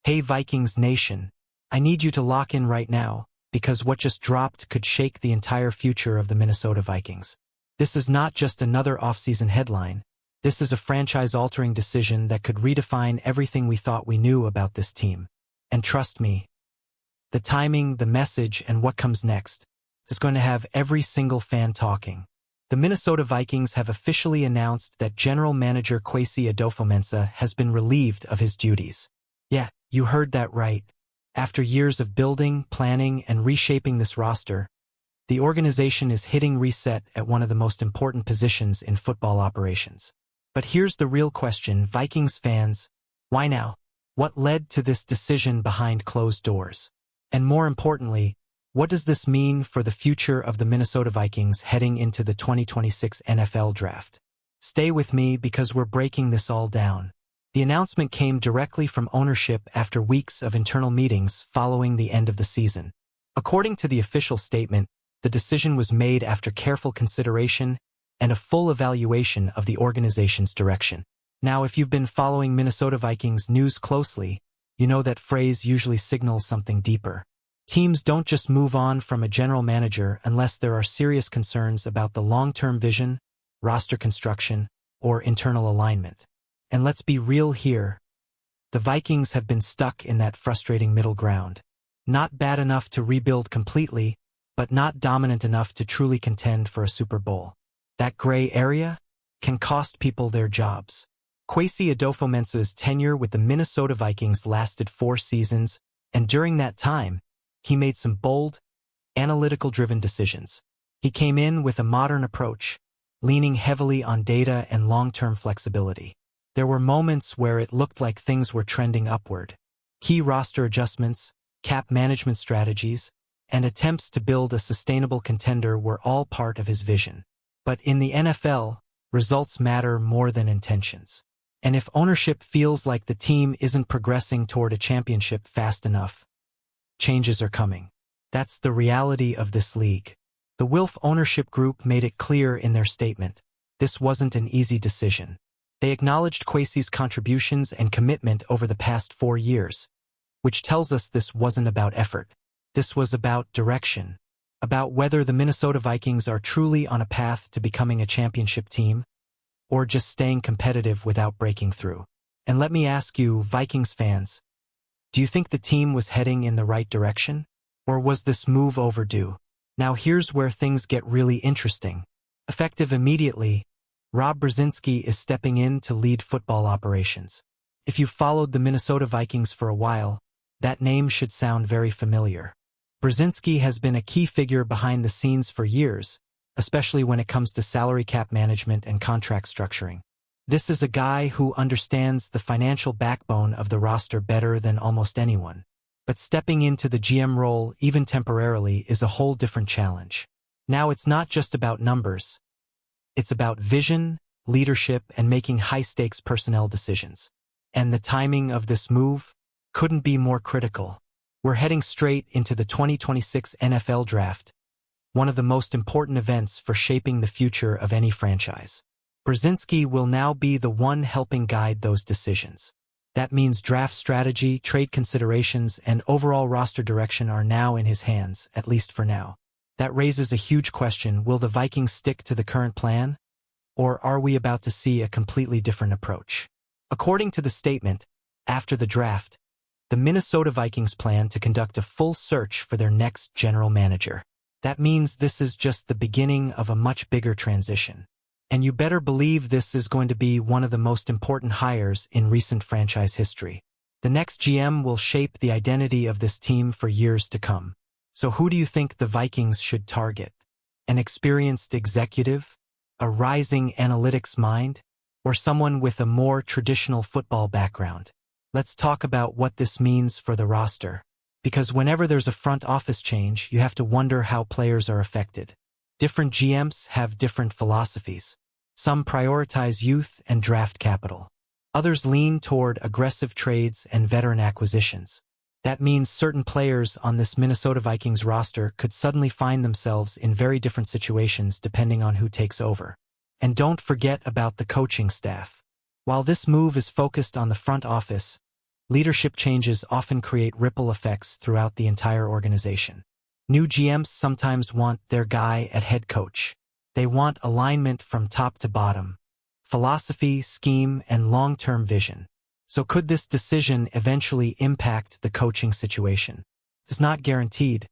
Hey Vikings Nation, I need you to lock in right now, because what just dropped could shake the entire future of the Minnesota Vikings. This is not just another offseason headline. This is a franchise-altering decision that could redefine everything we thought we knew about this team. And trust me, the timing, the message, and what comes next is going to have every single fan talking. The Minnesota Vikings have officially announced that General Manager Kwesi Adofo-Mensah has been relieved of his duties. Yeah, you heard that right. After years of building, planning, and reshaping this roster, the organization is hitting reset at one of the most important positions in football operations. But here's the real question, Vikings fans, why now? What led to this decision behind closed doors? And more importantly, what does this mean for the future of the Minnesota Vikings heading into the 2026 NFL Draft? Stay with me because we're breaking this all down. The announcement came directly from ownership after weeks of internal meetings following the end of the season. According to the official statement, the decision was made after careful consideration and a full evaluation of the organization's direction. Now, if you've been following Minnesota Vikings news closely, you know that phrase usually signals something deeper. Teams don't just move on from a general manager unless there are serious concerns about the long-term vision, roster construction, or internal alignment. And let's be real here, the Vikings have been stuck in that frustrating middle ground. Not bad enough to rebuild completely, but not dominant enough to truly contend for a Super Bowl. That gray area can cost people their jobs. Kwesi Adofo-Mensah's tenure with the Minnesota Vikings lasted 4 seasons, and during that time, he made some bold, analytical-driven decisions. He came in with a modern approach, leaning heavily on data and long-term flexibility. There were moments where it looked like things were trending upward. Key roster adjustments, cap management strategies, and attempts to build a sustainable contender were all part of his vision. But in the NFL, results matter more than intentions. And if ownership feels like the team isn't progressing toward a championship fast enough, changes are coming. That's the reality of this league. The Wilf ownership group made it clear in their statement. This wasn't an easy decision. They acknowledged Kwesi's contributions and commitment over the past 4 years, which tells us this wasn't about effort. This was about direction, about whether the Minnesota Vikings are truly on a path to becoming a championship team, or just staying competitive without breaking through. And let me ask you, Vikings fans, do you think the team was heading in the right direction? Or was this move overdue? Now here's where things get really interesting. Effective immediately, Rob Brzezinski is stepping in to lead football operations. If you've followed the Minnesota Vikings for a while, that name should sound very familiar. Brzezinski has been a key figure behind the scenes for years, especially when it comes to salary cap management and contract structuring. This is a guy who understands the financial backbone of the roster better than almost anyone. But stepping into the GM role, even temporarily, is a whole different challenge. Now it's not just about numbers. It's about vision, leadership, and making high-stakes personnel decisions. And the timing of this move couldn't be more critical. We're heading straight into the 2026 NFL Draft, one of the most important events for shaping the future of any franchise. Brzezinski will now be the one helping guide those decisions. That means draft strategy, trade considerations, and overall roster direction are now in his hands, at least for now. That raises a huge question: will the Vikings stick to the current plan, or are we about to see a completely different approach? According to the statement, after the draft, the Minnesota Vikings plan to conduct a full search for their next general manager. That means this is just the beginning of a much bigger transition. And you better believe this is going to be one of the most important hires in recent franchise history. The next GM will shape the identity of this team for years to come. So who do you think the Vikings should target? An experienced executive? A rising analytics mind? Or someone with a more traditional football background? Let's talk about what this means for the roster. Because whenever there's a front office change, you have to wonder how players are affected. Different GMs have different philosophies. Some prioritize youth and draft capital. Others lean toward aggressive trades and veteran acquisitions. That means certain players on this Minnesota Vikings roster could suddenly find themselves in very different situations depending on who takes over. And don't forget about the coaching staff. While this move is focused on the front office, Leadership changes often create ripple effects throughout the entire organization. New GMs sometimes want their guy at head coach. They want alignment from top to bottom, philosophy, scheme, and long-term vision. So could this decision eventually impact the coaching situation? It's not guaranteed,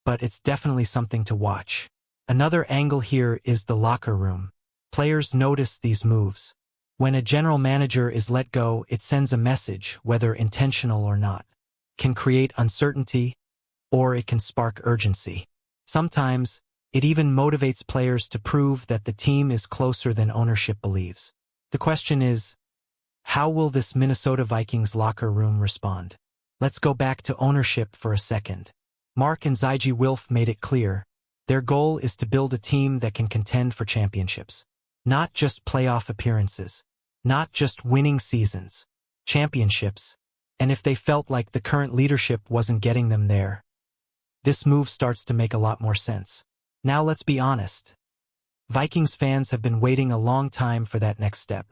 but it's definitely something to watch. Another angle here is the locker room. Players notice these moves. When a general manager is let go, it sends a message, whether intentional or not. It can create uncertainty, or it can spark urgency. Sometimes, it even motivates players to prove that the team is closer than ownership believes. The question is, how will this Minnesota Vikings locker room respond? Let's go back to ownership for a second. Mark and Zygi Wilf made it clear. Their goal is to build a team that can contend for championships. Not just playoff appearances. Not just winning seasons. Championships. And if they felt like the current leadership wasn't getting them there, this move starts to make a lot more sense. Now let's be honest. Vikings fans have been waiting a long time for that next step.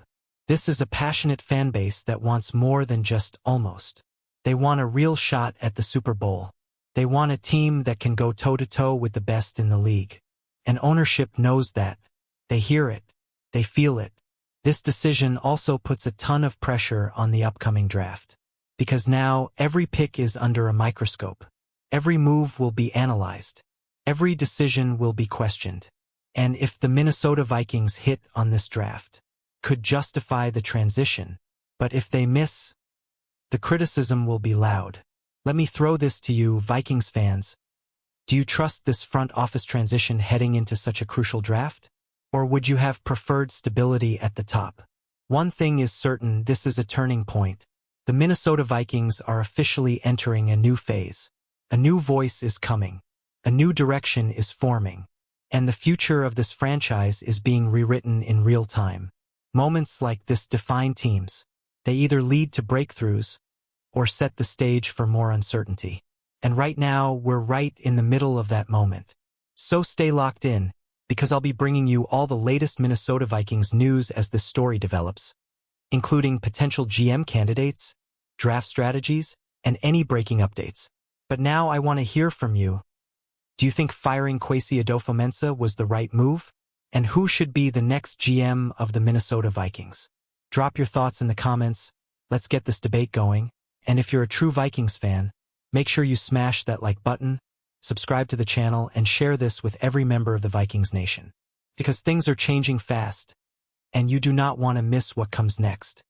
This is a passionate fan base that wants more than just almost. They want a real shot at the Super Bowl. They want a team that can go toe-to-toe with the best in the league. And ownership knows that. They hear it. They feel it. This decision also puts a ton of pressure on the upcoming draft. Because now, every pick is under a microscope. Every move will be analyzed. Every decision will be questioned. And if the Minnesota Vikings hit on this draft, could justify the transition. But if they miss, the criticism will be loud. Let me throw this to you, Vikings fans. Do you trust this front office transition heading into such a crucial draft? Or would you have preferred stability at the top? One thing is certain, this is a turning point. The Minnesota Vikings are officially entering a new phase. A new voice is coming. A new direction is forming. And the future of this franchise is being rewritten in real time. Moments like this define teams. They either lead to breakthroughs or set the stage for more uncertainty. And right now, we're right in the middle of that moment. So stay locked in, because I'll be bringing you all the latest Minnesota Vikings news as this story develops, including potential GM candidates, draft strategies, and any breaking updates. But now I want to hear from you. Do you think firing Kwesi Adofo-Mensah was the right move? And who should be the next GM of the Minnesota Vikings? Drop your thoughts in the comments. Let's get this debate going. And if you're a true Vikings fan, make sure you smash that like button, subscribe to the channel, and share this with every member of the Vikings Nation. Because things are changing fast, and you do not want to miss what comes next.